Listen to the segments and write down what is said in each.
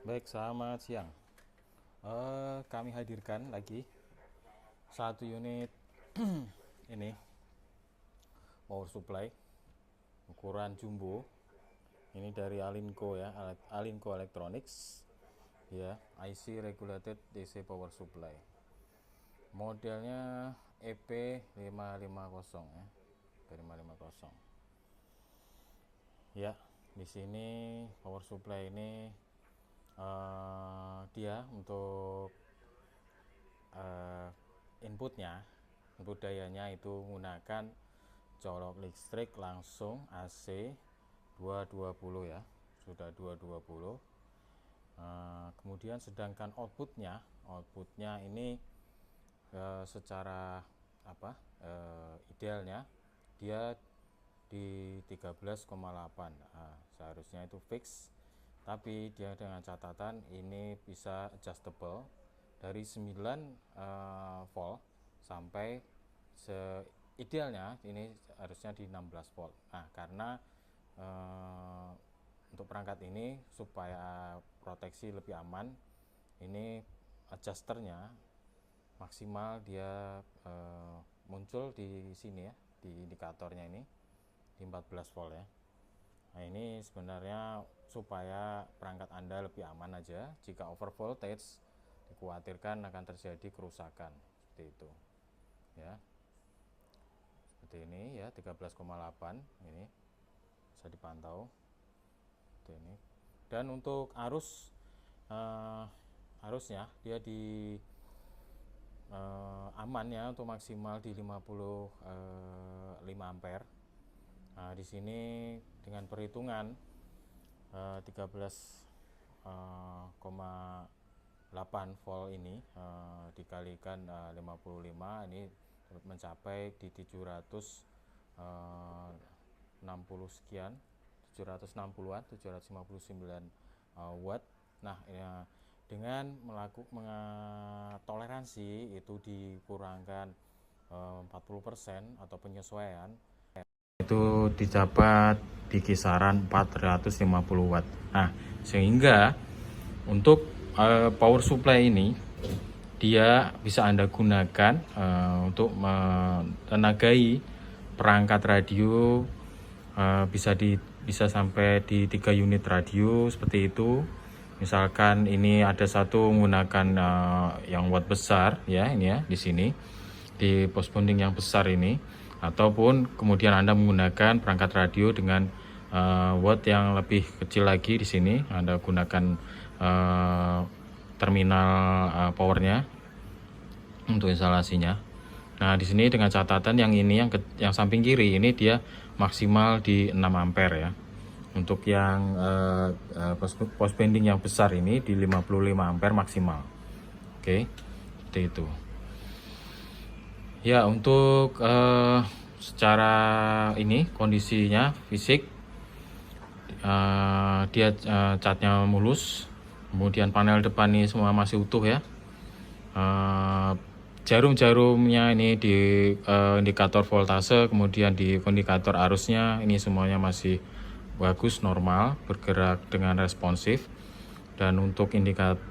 Baik, selamat siang. Kami hadirkan lagi satu unit ini power supply ukuran jumbo. Ini dari Alinco ya, Alinco Electronics ya, IC regulated DC power supply. Modelnya EP550 ya, EP550. Ya, di sini power supply ini dia untuk input dayanya itu menggunakan colok listrik langsung AC 220 ya, sudah 220. Kemudian sedangkan outputnya ini secara idealnya dia di 13,8. Seharusnya itu fix, tapi dia dengan catatan ini bisa adjustable dari 9 volt sampai idealnya ini harusnya di 16 volt. Nah, karena untuk perangkat ini supaya proteksi lebih aman, ini adjusternya maksimal dia muncul di sini ya, di indikatornya ini di 14 volt ya. Nah, ini sebenarnya supaya perangkat Anda lebih aman aja. Jika over voltage dikhawatirkan akan terjadi kerusakan seperti itu ya. Seperti ini ya, 13,8 ini bisa dipantau seperti ini. Dan untuk arusnya dia di aman ya, untuk maksimal di 55 ampere. Nah, di sini dengan perhitungan 13,8 volt ini dikalikan 55, ini mencapai di 760 sekian, 760-an, 759 watt. Nah, ya, dengan toleransi itu dikurangkan 40% atau penyesuaian, itu didapat di kisaran 450 watt. Nah, sehingga untuk power supply ini dia bisa Anda gunakan untuk menenagai perangkat radio, bisa sampai di 3 unit radio seperti itu. Misalkan ini ada satu menggunakan yang watt besar ya, ini ya di sini di post bonding yang besar ini, ataupun kemudian Anda menggunakan perangkat radio dengan watt yang lebih kecil lagi. Di sini Anda gunakan terminal powernya untuk instalasinya. Nah, di sini dengan catatan yang ini yang samping kiri ini dia maksimal di 6 ampere ya. Untuk yang post bending yang besar ini di 55 ampere maksimal. Oke, seperti itu. Ya, untuk secara ini kondisinya fisik, dia catnya mulus. Kemudian panel depan ini semua masih utuh ya. Jarum-jarumnya ini di indikator voltase, kemudian di indikator arusnya ini semuanya masih bagus, normal, bergerak dengan responsif. Dan untuk indikator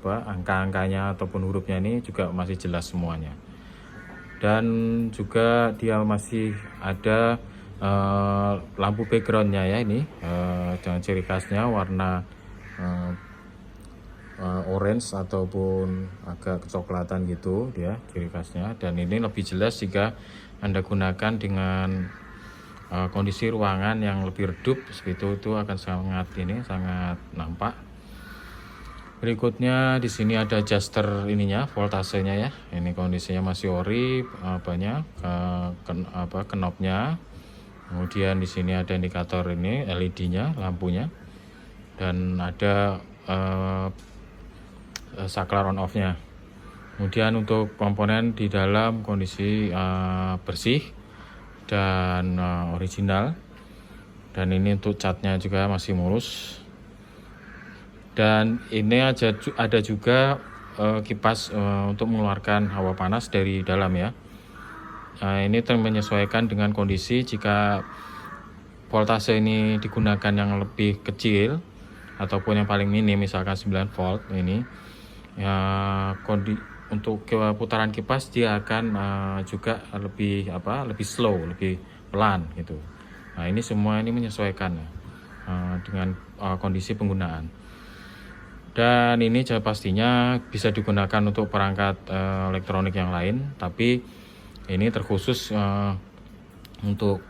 angka-angkanya ataupun hurufnya ini juga masih jelas semuanya. Dan juga dia masih ada lampu backgroundnya ya, ini dengan ciri khasnya warna orange ataupun agak kecoklatan gitu dia ciri khasnya. Dan ini lebih jelas jika Anda gunakan dengan kondisi ruangan yang lebih redup seperti itu akan sangat nampak. Berikutnya di sini ada adjuster ininya, voltasenya ya. Ini kondisinya masih ori, knobnya. Kemudian di sini ada indikator ini, LED-nya, lampunya. Dan ada saklar on off-nya. Kemudian untuk komponen di dalam kondisi bersih dan original. Dan ini untuk catnya juga masih mulus. Dan ini ada juga kipas untuk mengeluarkan hawa panas dari dalam ya. Ini menyesuaikan dengan kondisi. Jika voltase ini digunakan yang lebih kecil, ataupun yang paling minim misalkan 9 volt ini ya, untuk putaran kipas dia akan juga lebih slow, lebih pelan gitu. Nah ini semua ini menyesuaikan dengan kondisi penggunaan. Dan ini pastinya bisa digunakan untuk perangkat elektronik yang lain, tapi ini terkhusus untuk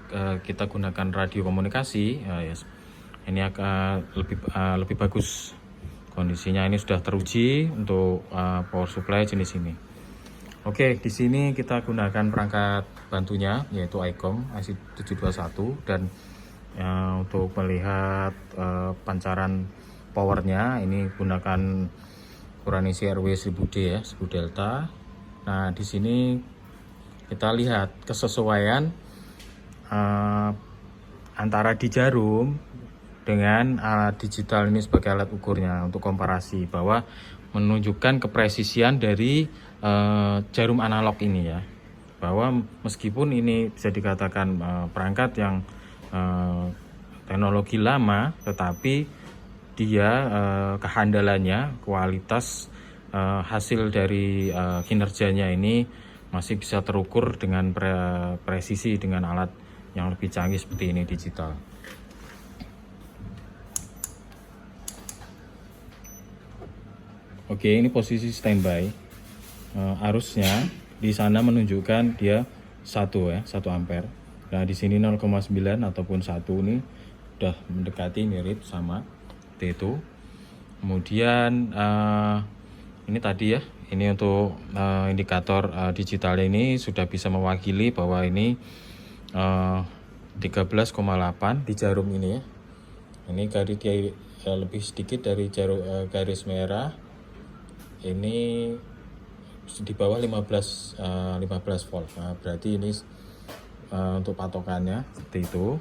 kita gunakan radio komunikasi. Yes. Ini akan lebih bagus kondisinya. Ini sudah teruji untuk power supply jenis ini. Oke, di sini kita gunakan perangkat bantunya yaitu ICOM IC721, dan untuk melihat pancaran powernya ini gunakan ukuran isi RW 1000D ya, 1000 delta. Nah, di sini kita lihat kesesuaian antara di jarum dengan alat digital ini sebagai alat ukurnya untuk komparasi, bahwa menunjukkan kepresisian dari jarum analog ini ya, bahwa meskipun ini bisa dikatakan perangkat yang teknologi lama, tetapi dia kehandalannya, kualitas hasil dari kinerjanya ini masih bisa terukur dengan presisi dengan alat yang lebih canggih seperti ini digital. Oke, ini posisi standby. Arusnya di sana menunjukkan dia 1 ampere. Nah, di sini 0,9 ataupun 1 ini udah mendekati mirip sama itu. Kemudian ini tadi ya, ini untuk indikator digital ini sudah bisa mewakili bahwa ini 13,8 di jarum ini ya. Ini garis lebih sedikit dari garis merah. Ini di bawah 15 volt. Nah, berarti ini untuk patokannya seperti itu.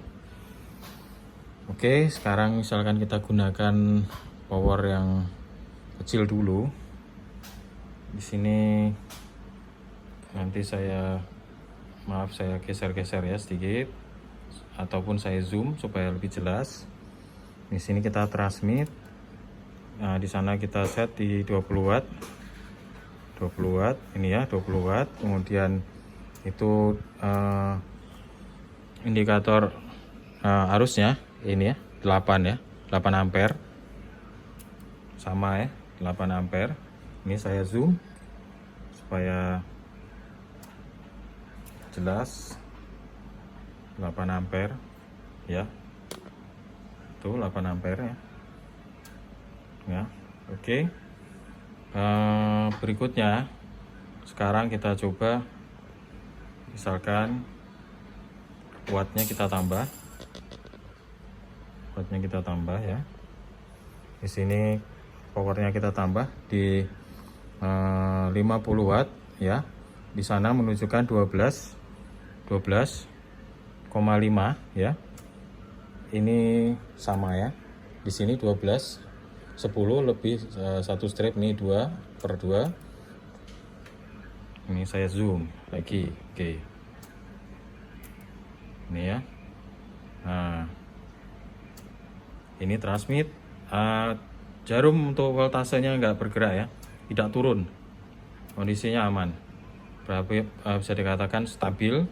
Oke, sekarang misalkan kita gunakan power yang kecil dulu. Di sini nanti saya geser-geser ya sedikit, ataupun saya zoom supaya lebih jelas. Di sini kita transmit. Nah, di sana kita set di 20 watt. 20 watt ini ya, 20 watt. Kemudian itu indikator arusnya ini ya, 8 ya, 8 ampere. Sama ya, 8 ampere. Ini saya zoom supaya jelas. 8 ampere ya. Itu 8 ampere ya. Ya, oke. Berikutnya sekarang kita coba, misalkan wattnya kita tambah ya. Di sini powernya kita tambah di 50 watt ya. Di sana menunjukkan 12,5 ya. Ini sama ya. Di sini 12, 10 lebih 1 strip, ini 2/2. Ini saya zoom lagi. Oke. Ini ya. Nah, ini transmit. Jarum untuk voltasenya nggak bergerak ya, tidak turun, kondisinya aman, bisa dikatakan stabil.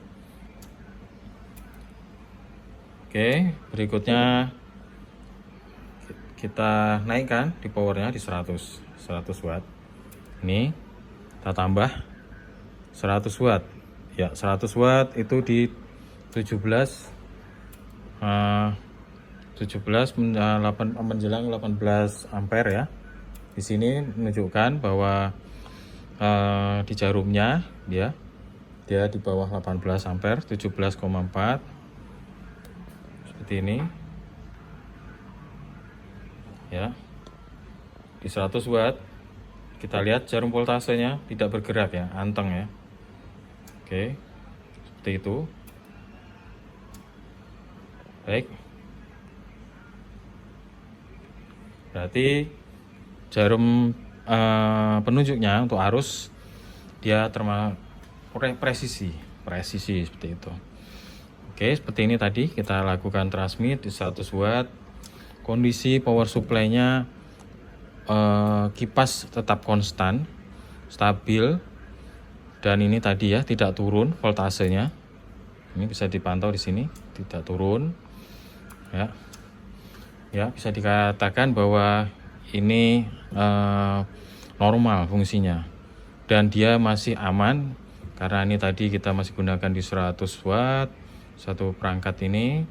Oke, berikutnya kita naikkan di powernya di 100 watt. Ini kita tambah 100 watt ya. 100 watt itu di 17 menjelang 18 ampere ya. Di sini menunjukkan bahwa di jarumnya dia di bawah 18 ampere, 17,4 seperti ini ya. Di 100 watt kita lihat jarum voltasenya tidak bergerak ya, anteng ya. Oke, seperti itu. Baik, berarti jarum penunjuknya untuk arus dia termasuk presisi seperti itu. Oke, seperti ini tadi kita lakukan transmit di 100 watt, kondisi power supply-nya kipas tetap konstan, stabil, dan ini tadi ya tidak turun voltasenya. Ini bisa dipantau di sini, tidak turun. Ya, bisa dikatakan bahwa ini normal fungsinya, dan dia masih aman karena ini tadi kita masih gunakan di 100 watt satu perangkat ini,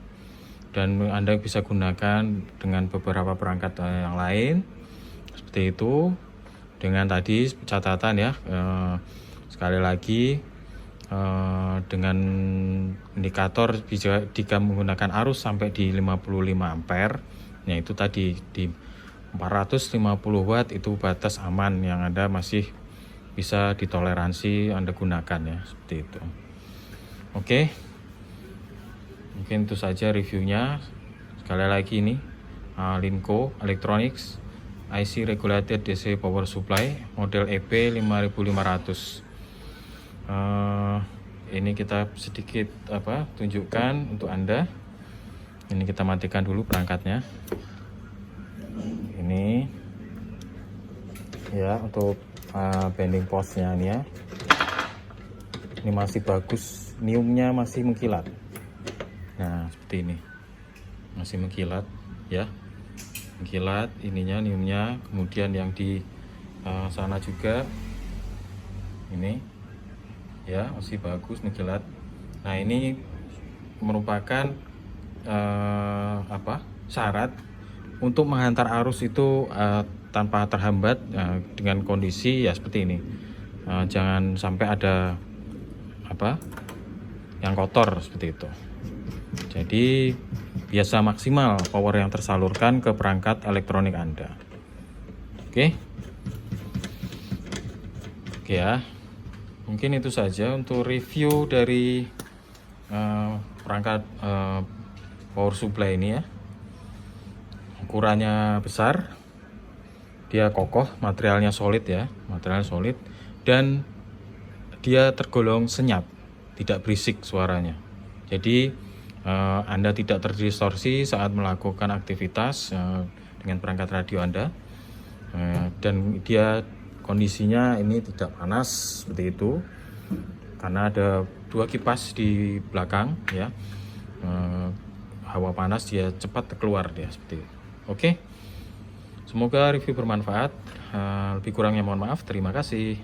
dan Anda bisa gunakan dengan beberapa perangkat yang lain seperti itu. Dengan tadi catatan ya, sekali lagi dengan indikator jika menggunakan arus sampai di 55 ampere, yaitu tadi di 450 watt itu batas aman yang Anda masih bisa ditoleransi Anda gunakan ya, seperti itu. Oke, mungkin itu saja reviewnya. Sekali lagi ini Linko Electronics IC Regulated DC Power Supply model EP5500. Ini kita sedikit tunjukkan untuk Anda. Ini kita matikan dulu perangkatnya. Ini ya untuk bending postnya ini ya. Ini masih bagus, niumnya masih mengkilat. Nah seperti ini, masih mengkilat ya, mengkilat ininya niumnya. Kemudian yang di sana juga ini ya masih bagus mengkilat. Nah ini merupakan syarat untuk menghantar arus itu tanpa terhambat dengan kondisi ya seperti ini. Jangan sampai ada yang kotor seperti itu. Jadi biasa maksimal power yang tersalurkan ke perangkat elektronik Anda. Oke ya, mungkin itu saja untuk review dari perangkat power supply ini ya. Ukurannya besar, dia kokoh, materialnya solid ya, materialnya solid, dan dia tergolong senyap, tidak berisik suaranya. Jadi Anda tidak terdistorsi saat melakukan aktivitas dengan perangkat radio Anda, dan dia kondisinya ini tidak panas seperti itu karena ada dua kipas di belakang ya. Hawa panas dia cepat keluar dia seperti itu. Oke, semoga review bermanfaat. Lebih kurangnya mohon maaf. Terima kasih.